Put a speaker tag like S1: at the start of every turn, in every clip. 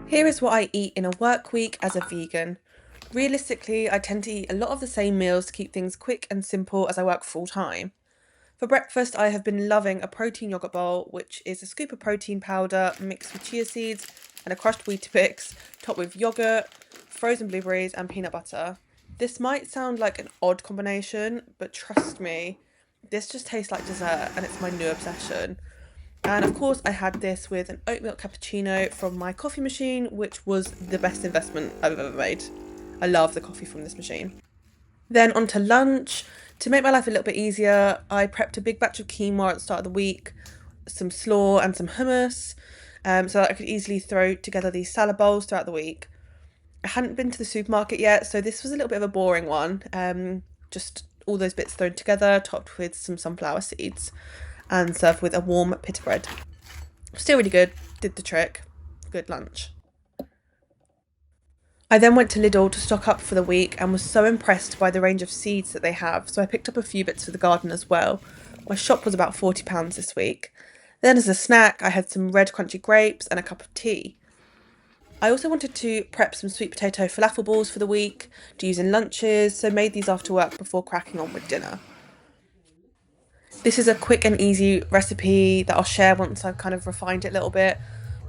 S1: Here is what I eat in a work week as a vegan. Realistically, I tend to eat a lot of the same meals to keep things quick and simple as I work full time. For breakfast, I have been loving a protein yogurt bowl, which is a scoop of protein powder mixed with chia seeds and a crushed Weetabix, topped with yogurt, frozen blueberries, and peanut butter. This might sound like an odd combination, but trust me, this just tastes like dessert and it's my new obsession. And of course, I had this with an oat milk cappuccino from my coffee machine, which was the best investment I've ever made. I love the coffee from this machine. Then on to lunch. To make my life a little bit easier, I prepped a big batch of quinoa at the start of the week, some slaw and some hummus, so that I could easily throw together these salad bowls throughout the week. I hadn't been to the supermarket yet, so this was a little bit of a boring one. Just all those bits thrown together, topped with some sunflower seeds, and served with a warm pita bread. Still really good, did the trick. Good lunch. I then went to Lidl to stock up for the week and was so impressed by the range of seeds that they have, so I picked up a few bits for the garden as well. My shop was about £40 this week. Then, as a snack, I had some red crunchy grapes and a cup of tea. I also wanted to prep some sweet potato falafel balls for the week to use in lunches, so made these after work before cracking on with dinner. This is a quick and easy recipe that I'll share once I've kind of refined it a little bit.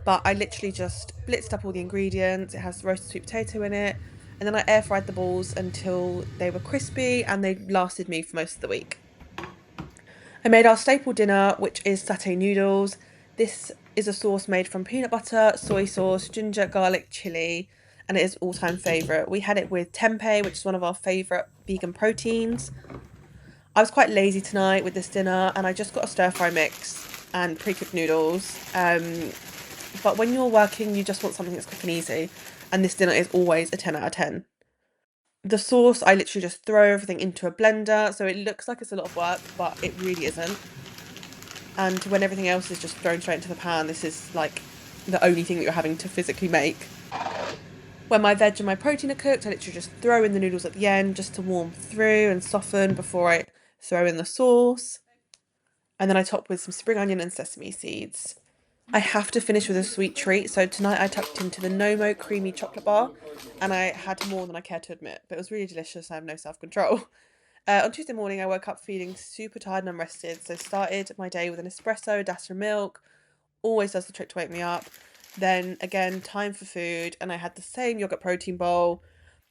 S1: But I literally just blitzed up all the ingredients. It has roasted sweet potato in it. And then I air fried the balls until they were crispy and they lasted me for most of the week. I made our staple dinner, which is satay noodles. This is a sauce made from peanut butter, soy sauce, ginger, garlic, chili, and it is all-time favourite. We had it with tempeh, which is one of our favourite vegan proteins. I was quite lazy tonight with this dinner and I just got a stir fry mix and pre-cooked noodles. But when you're working, you just want something that's quick and easy. And this dinner is always a 10 out of 10. The sauce, I literally just throw everything into a blender. So it looks like it's a lot of work, but it really isn't. And when everything else is just thrown straight into the pan, this is like the only thing that you're having to physically make. When my veg and my protein are cooked, I literally just throw in the noodles at the end just to warm through and soften before I throw in the sauce. And then I top with some spring onion and sesame seeds. I have to finish with a sweet treat, so tonight I tucked into the Nomo creamy chocolate bar, and I had more than I care to admit, but it was really delicious. I have no self-control. On Tuesday morning, I woke up feeling super tired and unrested, so started my day with an espresso, a dash of milk. Always does the trick to wake me up. Then again, time for food, and I had the same yogurt protein bowl.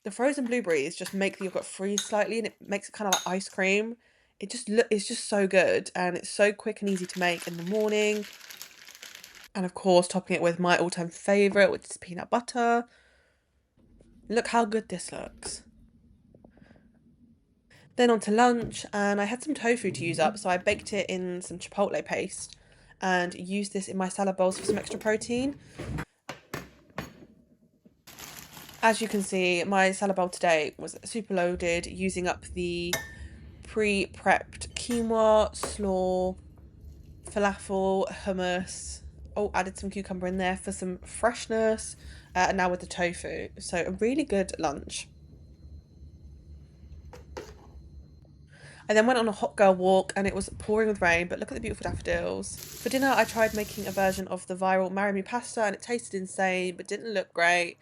S1: The frozen blueberries just make the yogurt freeze slightly, and it makes it kind of like ice cream. It's just so good, and it's so quick and easy to make in the morning. And of course, topping it with my all-time favourite, which is peanut butter. Look how good this looks. Then on to lunch, and I had some tofu to use up, so I baked it in some chipotle paste and used this in my salad bowls for some extra protein. As you can see, my salad bowl today was super loaded, using up the pre-prepped quinoa, slaw, falafel, hummus. Oh, added some cucumber in there for some freshness. And now with the tofu. So a really good lunch. I then went on a hot girl walk and it was pouring with rain, but look at the beautiful daffodils. For dinner, I tried making a version of the viral Marry Me pasta and it tasted insane, but didn't look great.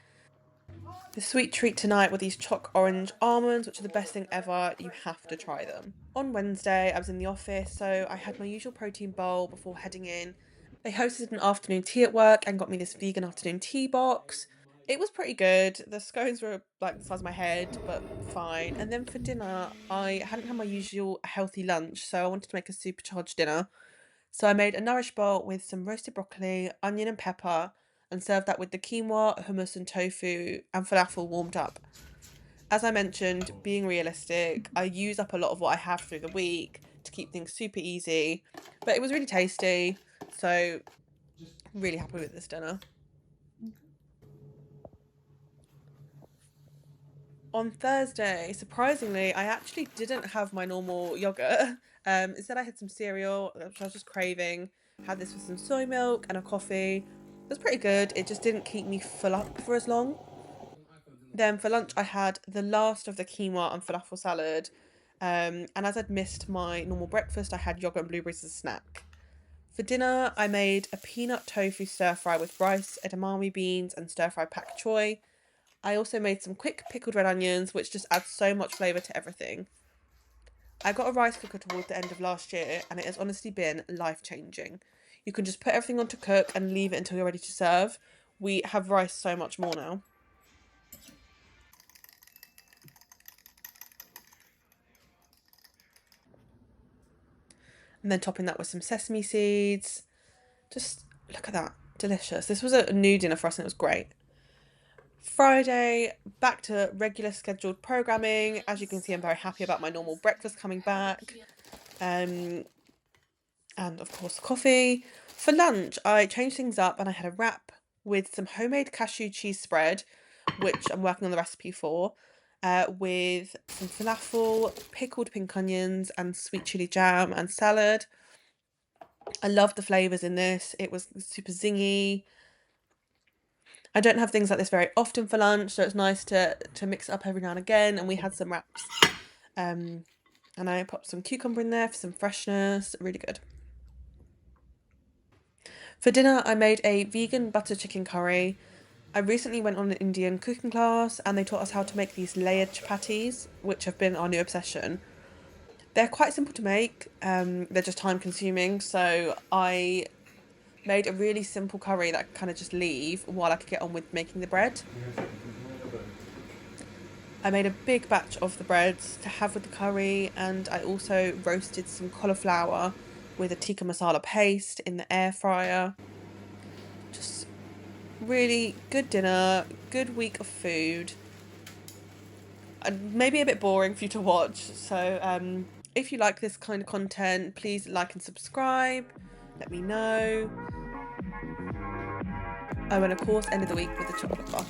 S1: The sweet treat tonight were these choc orange almonds, which are the best thing ever. You have to try them. On Wednesday, I was in the office, so I had my usual protein bowl before heading in. They hosted an afternoon tea at work and got me this vegan afternoon tea box. It was pretty good. The scones were like the size of my head, but fine. And then for dinner, I hadn't had my usual healthy lunch, so I wanted to make a supercharged dinner. So I made a nourish bowl with some roasted broccoli, onion and pepper, and served that with the quinoa, hummus and tofu and falafel warmed up. As I mentioned, being realistic, I use up a lot of what I have through the week to keep things super easy, but it was really tasty, so really happy with this dinner. On Thursday, surprisingly, I actually didn't have my normal yogurt. Instead, I had some cereal, which I was just craving. Had this with some soy milk and a coffee. It was pretty good. It just didn't keep me full up for as long. Then for lunch, I had the last of the quinoa and falafel salad. And as I'd missed my normal breakfast, I had yogurt and blueberries as a snack. For dinner, I made a peanut tofu stir fry with rice, edamame beans, and stir fry pak choy. I also made some quick pickled red onions, which just adds so much flavour to everything. I got a rice cooker towards the end of last year, and it has honestly been life changing. You can just put everything on to cook and leave it until you're ready to serve. We have rice so much more now. And then topping that with some sesame seeds. Just look at that. Delicious. This was a new dinner for us and it was great. Friday, back to regular scheduled programming. As you can see, I'm very happy about my normal breakfast coming back. Um, and of course, coffee. For lunch, I changed things up and I had a wrap with some homemade cashew cheese spread, which I'm working on the recipe for, with some falafel, pickled pink onions, and sweet chili jam and salad. I loved the flavours in this. It was super zingy. I don't have things like this very often for lunch, so it's nice to mix it up every now and again. And we had some wraps, and I popped some cucumber in there for some freshness. Really good. For dinner, I made a vegan butter chicken curry. I recently went on an Indian cooking class, and they taught us how to make these layered chapatis, which have been our new obsession. They're quite simple to make. They're just time consuming, so I made a really simple curry that I could kind of just leave while I could get on with making the bread. I made a big batch of the breads to have with the curry, and I also roasted some cauliflower with a tikka masala paste in the air fryer. Just really good dinner, good week of food, and maybe a bit boring for you to watch. So, if you like this kind of content, please like and subscribe. Let me know. Oh, and of course, end of the week with a chocolate bar.